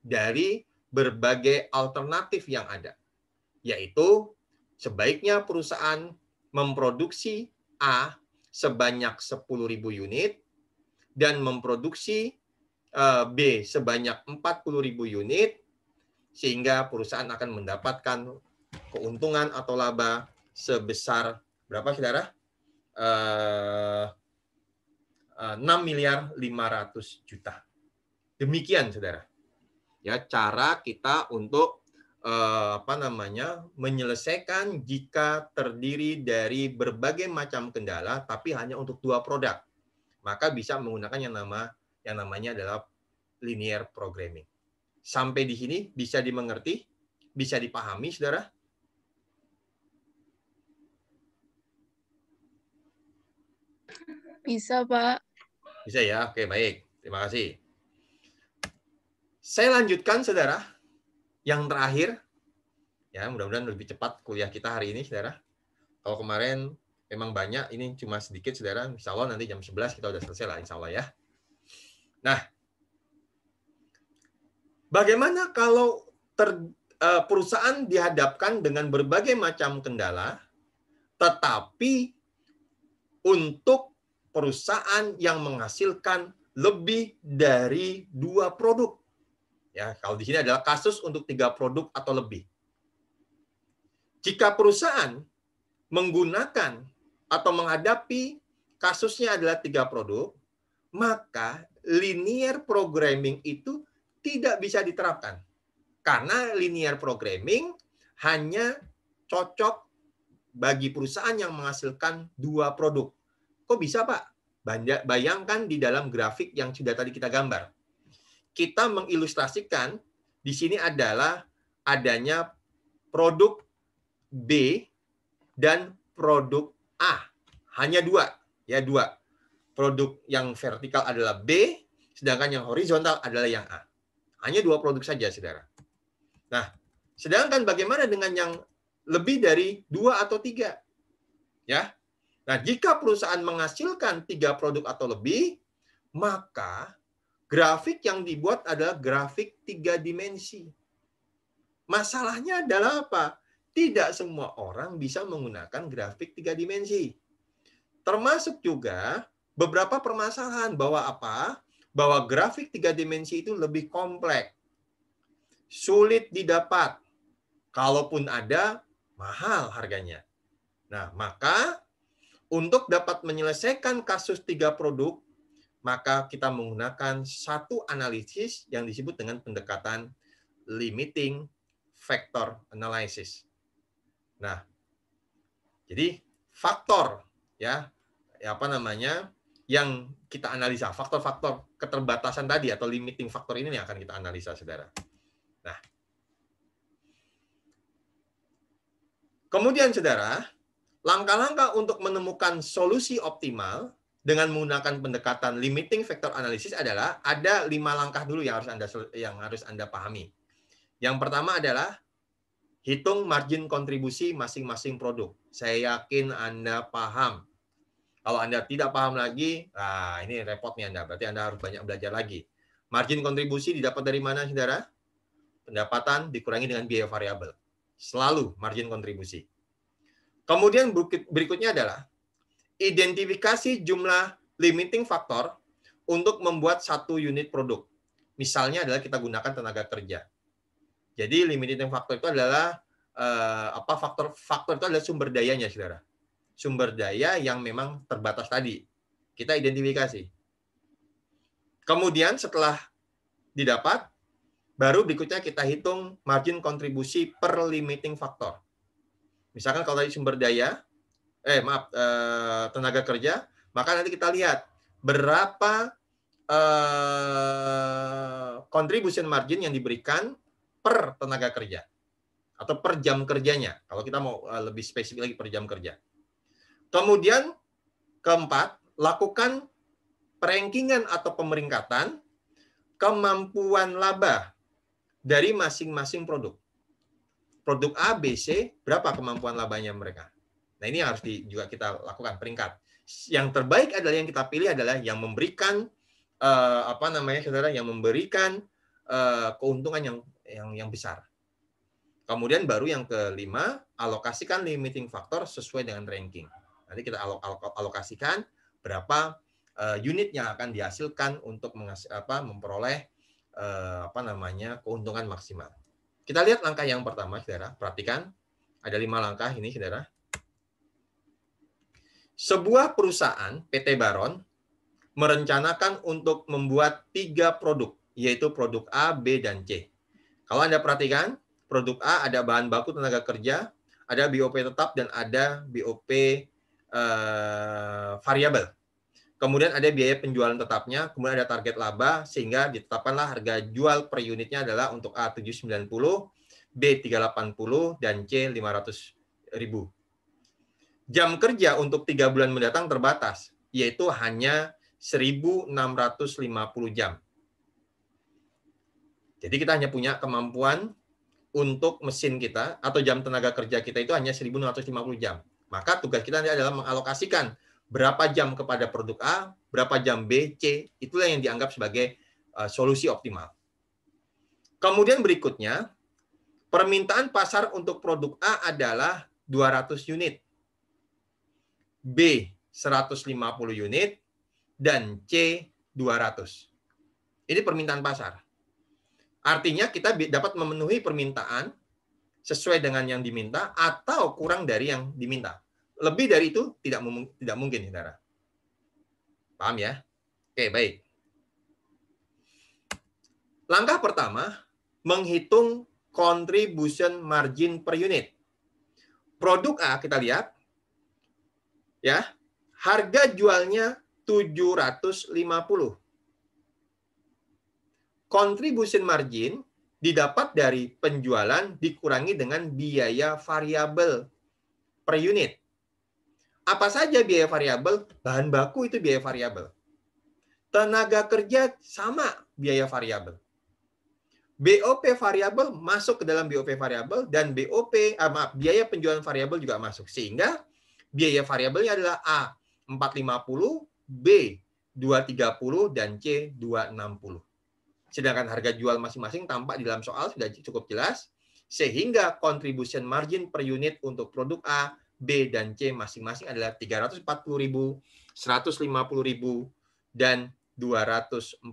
Dari berbagai alternatif yang ada. Yaitu, sebaiknya perusahaan memproduksi A sebanyak 10.000 unit dan memproduksi B sebanyak 40.000 unit sehingga perusahaan akan mendapatkan keuntungan atau laba sebesar berapa, saudara? 6.500.000.000. Demikian, saudara. Ya, cara kita untuk menyelesaikan jika terdiri dari berbagai macam kendala tapi hanya untuk 2 produk. Maka bisa menggunakan yang namanya adalah linear programming. Sampai di sini bisa dimengerti, bisa dipahami, Saudara? Bisa, Pak. Bisa ya? Oke, baik. Terima kasih. Saya lanjutkan, Saudara. Yang terakhir, ya mudah-mudahan lebih cepat kuliah kita hari ini, Saudara. Kalau kemarin memang banyak, ini cuma sedikit, Saudara. Insya Allah nanti jam 11 kita udah selesai lah, Insya Allah ya. Nah, bagaimana kalau perusahaan dihadapkan dengan berbagai macam kendala, tetapi untuk perusahaan yang menghasilkan lebih dari 2 produk? Ya, kalau di sini adalah kasus untuk 3 produk atau lebih. Jika perusahaan menggunakan atau menghadapi kasusnya adalah 3 produk, maka linear programming itu tidak bisa diterapkan. Karena linear programming hanya cocok bagi perusahaan yang menghasilkan 2 produk. Kok bisa, Pak? Bayangkan di dalam grafik yang sudah tadi kita gambar. Kita mengilustrasikan di sini adalah adanya produk B dan produk A. Hanya 2, ya 2. Produk yang vertikal adalah B, sedangkan yang horizontal adalah yang A. Hanya 2 produk saja, Saudara. Nah, sedangkan bagaimana dengan yang lebih dari 2 atau 3? Ya. Nah, jika perusahaan menghasilkan 3 produk atau lebih, maka grafik yang dibuat adalah grafik 3 dimensi. Masalahnya adalah apa? Tidak semua orang bisa menggunakan grafik 3 dimensi. Termasuk juga beberapa permasalahan bahwa apa? Bahwa grafik 3 dimensi itu lebih kompleks. Sulit didapat. Kalaupun ada, mahal harganya. Nah, maka untuk dapat menyelesaikan kasus 3 produk, maka kita menggunakan satu analisis yang disebut dengan pendekatan limiting factor analysis. Nah, jadi faktor yang kita analisa, faktor-faktor keterbatasan tadi atau limiting factor ini yang akan kita analisa, Saudara. Nah, kemudian Saudara, langkah-langkah untuk menemukan solusi optimal dengan menggunakan pendekatan limiting factor analysis adalah ada 5 langkah dulu yang harus Anda pahami. Yang pertama adalah hitung margin kontribusi masing-masing produk. Saya yakin Anda paham. Kalau Anda tidak paham lagi, ini repot nih Anda. Berarti Anda harus banyak belajar lagi. Margin kontribusi didapat dari mana, Saudara? Pendapatan dikurangi dengan biaya variabel. Selalu margin kontribusi. Kemudian berikutnya adalah identifikasi jumlah limiting factor untuk membuat satu unit produk. Misalnya adalah kita gunakan tenaga kerja. Jadi limiting factor itu adalah faktor itu adalah sumber dayanya, Saudara. Sumber daya yang memang terbatas tadi. Kita identifikasi. Kemudian setelah didapat, baru berikutnya kita hitung margin kontribusi per limiting factor. Misalkan kalau tadi sumber daya, tenaga kerja, maka nanti kita lihat berapa contribution margin yang diberikan per tenaga kerja atau per jam kerjanya. Kalau kita mau lebih spesifik lagi per jam kerja. Kemudian keempat, lakukan perankingan atau pemeringkatan kemampuan laba dari masing-masing produk. Produk A, B, C, berapa kemampuan labanya mereka? Nah, ini harus juga kita lakukan peringkat. Yang terbaik adalah yang kita pilih adalah yang memberikan Saudara, yang memberikan keuntungan yang besar. Kemudian baru yang kelima, alokasikan limiting factor sesuai dengan ranking. Nanti kita alokasikan berapa unit yang akan dihasilkan untuk memperoleh keuntungan maksimal. Kita lihat langkah yang pertama, Saudara. Perhatikan, ada 5 langkah ini, Saudara. Sebuah perusahaan, PT Baron, merencanakan untuk membuat 3 produk. yaitu produk A, B, dan C. Kalau Anda perhatikan, produk A ada bahan baku tenaga kerja, ada BOP tetap, dan ada BOP variabel. Kemudian ada biaya penjualan tetapnya, kemudian ada target laba, sehingga ditetapkanlah harga jual per unitnya adalah untuk A 790, B 380, dan C 500.000. Jam kerja untuk 3 bulan mendatang terbatas, yaitu hanya 1.650 jam. Jadi kita hanya punya kemampuan untuk mesin kita atau jam tenaga kerja kita itu hanya 1.650 jam. Maka tugas kita adalah mengalokasikan berapa jam kepada produk A, berapa jam B, C, itulah yang dianggap sebagai solusi optimal. Kemudian berikutnya, permintaan pasar untuk produk A adalah 200 unit, B 150 unit, dan C 200. Ini permintaan pasar. Artinya kita dapat memenuhi permintaan sesuai dengan yang diminta atau kurang dari yang diminta. Lebih dari itu tidak mungkin, saudara. Paham ya? Oke, baik. Langkah pertama, menghitung contribution margin per unit. Produk A kita lihat, ya, harga jualnya 750. Contribution margin didapat dari penjualan dikurangi dengan biaya variabel per unit. Apa saja biaya variabel? Bahan baku itu biaya variabel. Tenaga kerja sama biaya variabel. BOP variabel masuk ke dalam BOP variabel dan biaya penjualan variabel juga masuk. Sehingga biaya variabelnya adalah A 450, B 230, dan C 260. Sedangkan harga jual masing-masing tampak di dalam soal sudah cukup jelas. Sehingga contribution margin per unit untuk produk A, B, dan C masing-masing adalah 340.000, 150.000, dan 240.000.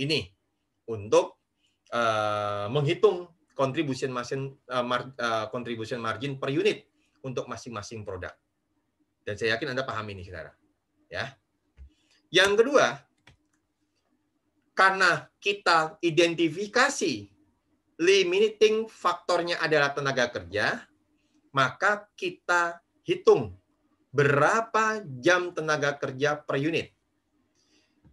Ini untuk menghitung contribution margin per unit untuk masing-masing produk. Dan saya yakin Anda paham ini, saudara. Ya. Yang kedua, karena kita identifikasi limiting faktornya adalah tenaga kerja, maka kita hitung berapa jam tenaga kerja per unit.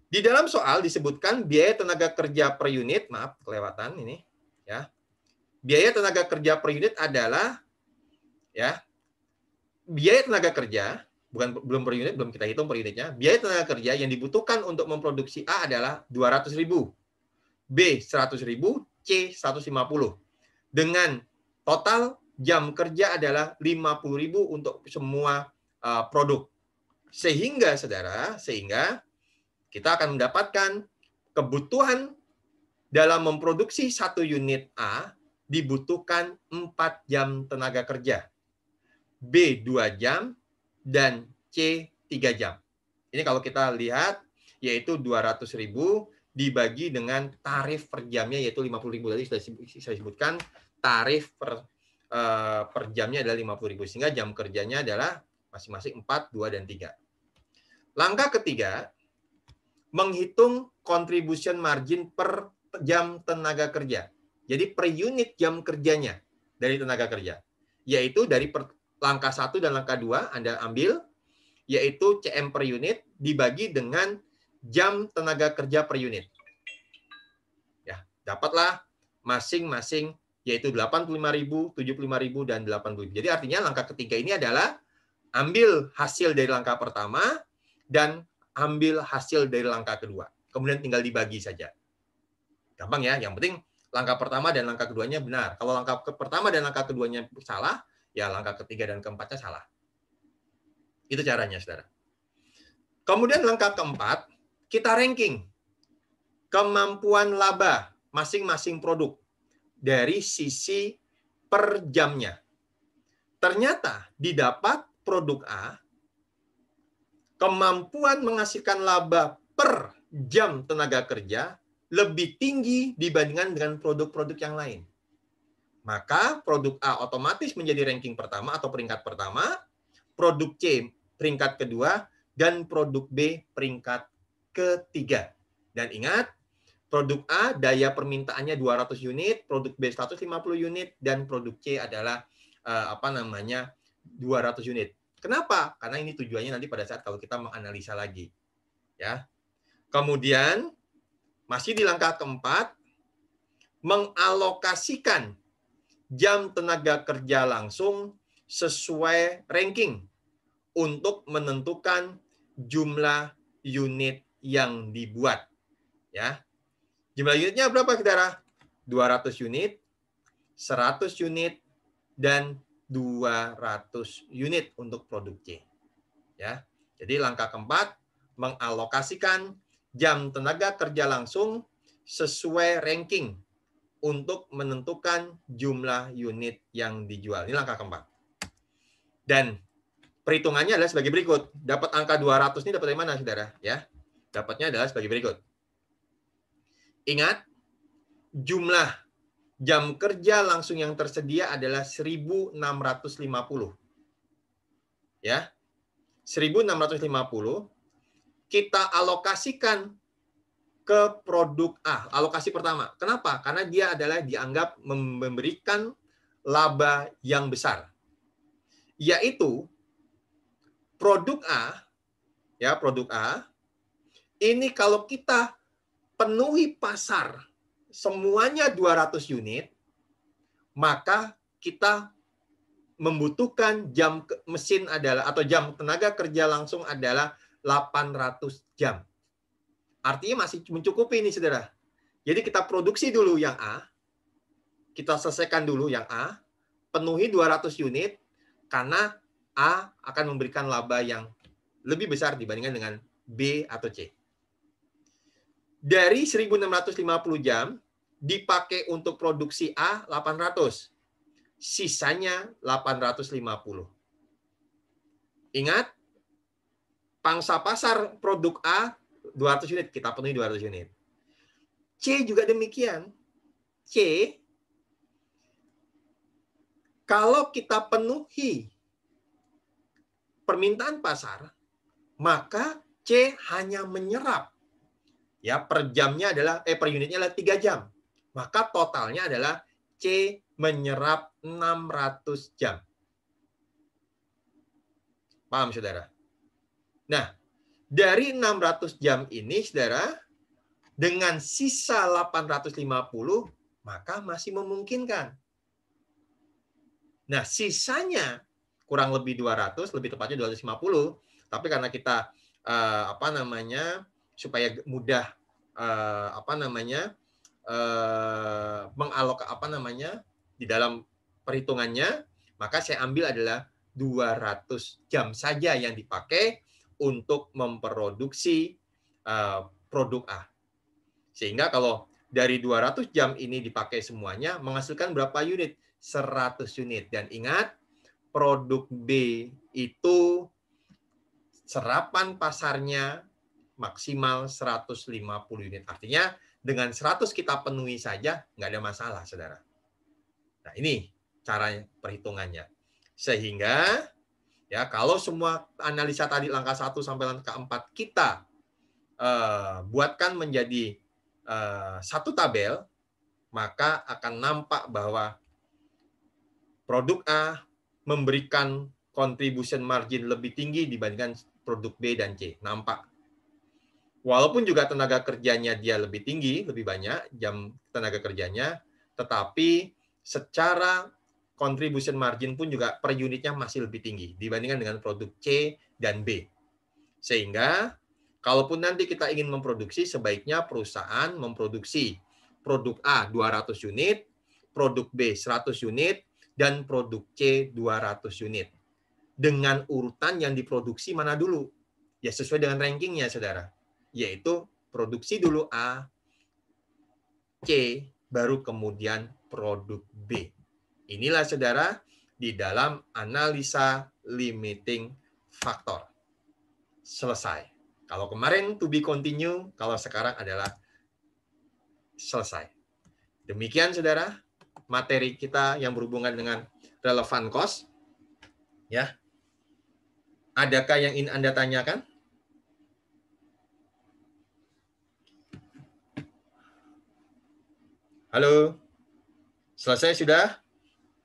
Di dalam soal disebutkan biaya tenaga kerja per unit, maaf kelewatan ini, ya. Biaya tenaga kerja per unit adalah, ya, biaya tenaga kerja, belum per unit, belum kita hitung per unitnya. Biaya tenaga kerja yang dibutuhkan untuk memproduksi A adalah 200.000, B 100.000, C 150. Dengan total jam kerja adalah 50.000 untuk semua produk. Sehingga, saudara, kita akan mendapatkan kebutuhan dalam memproduksi 1 unit A dibutuhkan 4 jam tenaga kerja. B 2 jam, dan C 3 jam. Ini kalau kita lihat, yaitu 200.000 dibagi dengan tarif per jamnya, yaitu 50.000. Tadi sudah saya sebutkan, tarif per jamnya adalah 50.000. Sehingga jam kerjanya adalah masing-masing 4, 2, dan 3. Langkah ketiga, menghitung contribution margin per jam tenaga kerja. Jadi per unit jam kerjanya dari tenaga kerja. Yaitu dari langkah 1 dan langkah 2 Anda ambil, yaitu CM per unit dibagi dengan jam tenaga kerja per unit. Ya, dapatlah masing-masing yaitu 85.000, 75.000, dan 80.000. Jadi artinya langkah ketiga ini adalah ambil hasil dari langkah pertama dan ambil hasil dari langkah kedua. Kemudian tinggal dibagi saja. Gampang ya, yang penting langkah pertama dan langkah keduanya benar. Kalau langkah pertama dan langkah keduanya salah, ya langkah ketiga dan keempatnya salah. Itu caranya, saudara. Kemudian langkah keempat, kita ranking kemampuan laba masing-masing produk dari sisi per jamnya. Ternyata didapat produk A, kemampuan menghasilkan laba per jam tenaga kerja lebih tinggi dibandingkan dengan produk-produk yang lain. Maka produk A otomatis menjadi ranking pertama atau peringkat pertama, produk C peringkat kedua, dan produk B peringkat ketiga. Dan ingat, Produk A daya permintaannya 200 unit, produk B 150 unit, dan produk C adalah 200 unit. Kenapa? Karena ini tujuannya nanti pada saat kalau kita menganalisa lagi. Ya. Kemudian masih di langkah keempat, mengalokasikan jam tenaga kerja langsung sesuai ranking untuk menentukan jumlah unit yang dibuat. Ya. Jumlah unitnya berapa, saudara? 200 unit, 100 unit, dan 200 unit untuk produk C. Ya. Jadi langkah keempat, mengalokasikan jam tenaga kerja langsung sesuai ranking untuk menentukan jumlah unit yang dijual. Ini langkah keempat. Dan perhitungannya adalah sebagai berikut. Dapat angka 200 ini dapat dari mana, saudara? Ya. Dapatnya adalah sebagai berikut. Ingat, jumlah jam kerja langsung yang tersedia adalah 1.650. Ya. 1.650 kita alokasikan ke produk A. Alokasi pertama. Kenapa? Karena dia adalah dianggap memberikan laba yang besar. Yaitu produk A, ya, produk A ini kalau kita penuhi pasar semuanya 200 unit, maka kita membutuhkan jam mesin adalah atau jam tenaga kerja langsung adalah 800 jam. Artinya masih mencukupi ini, saudara. Jadi kita produksi dulu yang A, kita selesaikan dulu yang A, penuhi 200 unit, karena A akan memberikan laba yang lebih besar dibandingkan dengan B atau C. Dari 1.650 jam, dipakai untuk produksi A 800. Sisanya 850. Ingat, pangsa pasar produk A 200 unit, kita penuhi 200 unit. C juga demikian. C, kalau kita penuhi permintaan pasar, maka C hanya menyerap. Ya, per jamnya adalah per unitnya adalah 3 jam. Maka totalnya adalah C menyerap 600 jam. Paham, saudara? Nah, dari 600 jam ini, saudara, dengan sisa 850, maka masih memungkinkan. Nah, sisanya kurang lebih 200, lebih tepatnya 250, tapi karena kita supaya mudah di dalam perhitungannya, maka saya ambil adalah 200 jam saja yang dipakai untuk memproduksi produk A. Sehingga kalau dari 200 jam ini dipakai semuanya, menghasilkan berapa unit? 100 unit. Dan ingat, produk B itu serapan pasarnya maksimal 150 unit. Artinya dengan 100 kita penuhi saja, nggak ada masalah, saudara. Nah, ini cara perhitungannya. Sehingga ya kalau semua analisa tadi langkah 1 sampai langkah 4 kita buatkan menjadi satu tabel, maka akan nampak bahwa produk A memberikan contribution margin lebih tinggi dibandingkan produk B dan C. Nampak. Walaupun juga tenaga kerjanya dia lebih tinggi, lebih banyak jam tenaga kerjanya, tetapi secara contribution margin pun juga per unitnya masih lebih tinggi dibandingkan dengan produk C dan B. Sehingga kalaupun nanti kita ingin memproduksi, sebaiknya perusahaan memproduksi produk A 200 unit, produk B 100 unit, dan produk C 200 unit. Dengan urutan yang diproduksi mana dulu? Ya sesuai dengan rankingnya, saudara. Yaitu produksi dulu A, C, baru kemudian produk B. Inilah, saudara, di dalam analisa limiting factor. Selesai. Kalau kemarin to be continue, kalau sekarang adalah selesai. Demikian, saudara, materi kita yang berhubungan dengan relevant cost. Ya. Adakah yang ingin Anda tanyakan? Halo? Selesai sudah?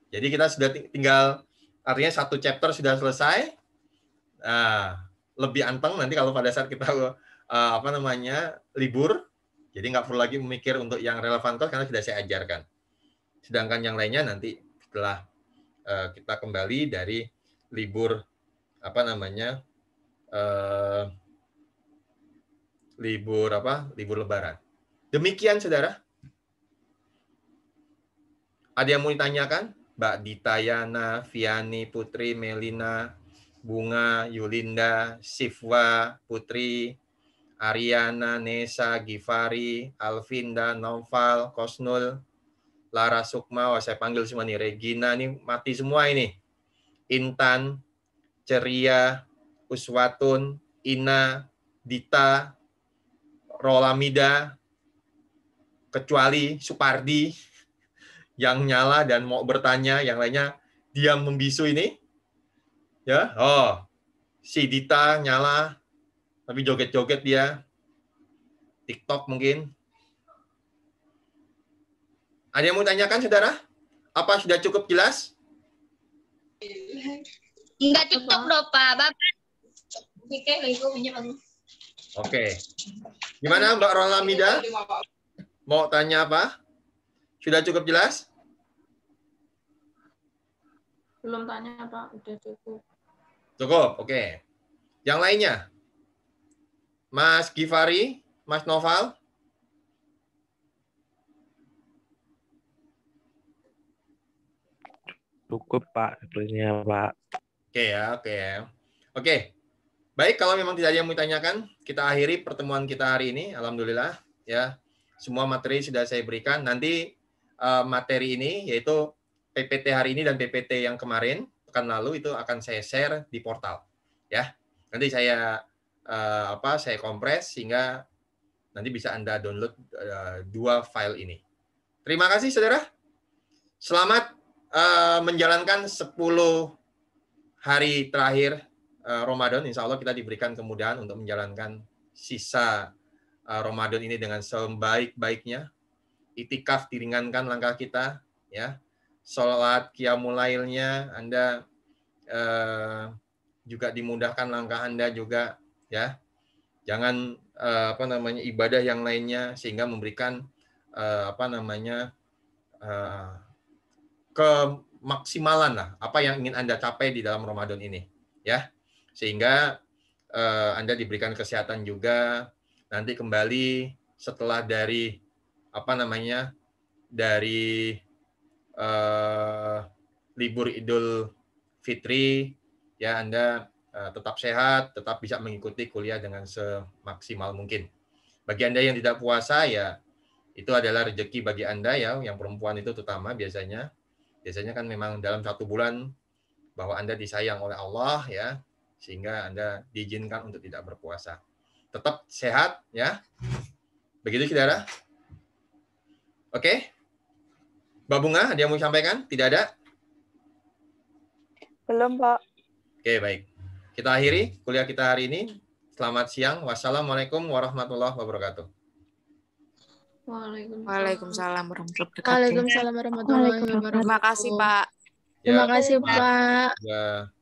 Jadi kita sudah tinggal, artinya satu chapter sudah selesai. Nah, lebih anteng nanti kalau pada saat kita libur, jadi nggak perlu lagi memikir untuk yang relevan course karena sudah saya ajarkan. Sedangkan yang lainnya nanti setelah kita kembali dari libur libur Lebaran. Demikian, saudara. Ada yang mau ditanyakan? Mbak Ditayana, Viani, Putri, Melina, Bunga, Yulinda, Sifwa, Putri, Ariana, Nesa, Givari, Alvinda, Noval, Kosnul, Lara Sukma, saya panggil semua nih, Regina, nih mati semua ini. Intan, Ceria, Uswatun, Ina, Dita, Rolamida, kecuali Supardi yang nyala dan mau bertanya, yang lainnya diam membisu ini. Ya, si Dita nyala, tapi joget-joget dia. TikTok mungkin. Ada yang mau tanyakan, saudara? Apa sudah cukup jelas? Enggak TikTok dong, Pak. Bapak. Oke. Gimana Mbak Rolamida? Mau tanya apa? Sudah cukup jelas? Belum tanya, Pak. Udah cukup. Cukup, oke. Yang lainnya? Mas Givari, Mas Noval? Cukup, Pak. Sepertinya, Pak. Oke ya, oke ya. Oke. Baik, kalau memang tidak ada yang mau ditanyakan, kita akhiri pertemuan kita hari ini. Alhamdulillah, ya. Semua materi sudah saya berikan. Nanti materi ini, yaitu PPT hari ini dan PPT yang kemarin, pekan lalu, itu akan saya share di portal. Ya, nanti saya saya kompres sehingga nanti bisa Anda download 2 file ini. Terima kasih, saudara. Selamat menjalankan 10 hari terakhir Ramadan. Insya Allah kita diberikan kemudahan untuk menjalankan sisa Ramadan ini dengan sebaik-baiknya. Itikaf diringankan langkah kita, ya. Sholat qiyamul lailnya Anda juga dimudahkan langkah Anda juga, ya. Jangan ibadah yang lainnya sehingga memberikan kemaksimalan lah apa yang ingin Anda capai di dalam Ramadan ini, ya. Sehingga Anda diberikan kesehatan juga, nanti kembali setelah dari dari libur Idul Fitri, ya, Anda tetap sehat, tetap bisa mengikuti kuliah dengan semaksimal mungkin. Bagi Anda yang tidak puasa, ya itu adalah rezeki bagi Anda, ya, yang perempuan itu terutama biasanya kan memang dalam 1 bulan bahwa Anda disayang oleh Allah, ya, sehingga Anda diizinkan untuk tidak berpuasa. Tetap sehat, ya. Begitu, saudara. Oke. Mbak Bunga, ada yang mau disampaikan? Tidak ada? Belum, Pak. Oke, baik. Kita akhiri kuliah kita hari ini. Selamat siang. Wassalamualaikum warahmatullahi wabarakatuh. Waalaikumsalam warahmatullahi wabarakatuh. Waalaikumsalam warahmatullahi wabarakatuh. Terima kasih, Pak. Ya, Terima kasih, Pak. ya.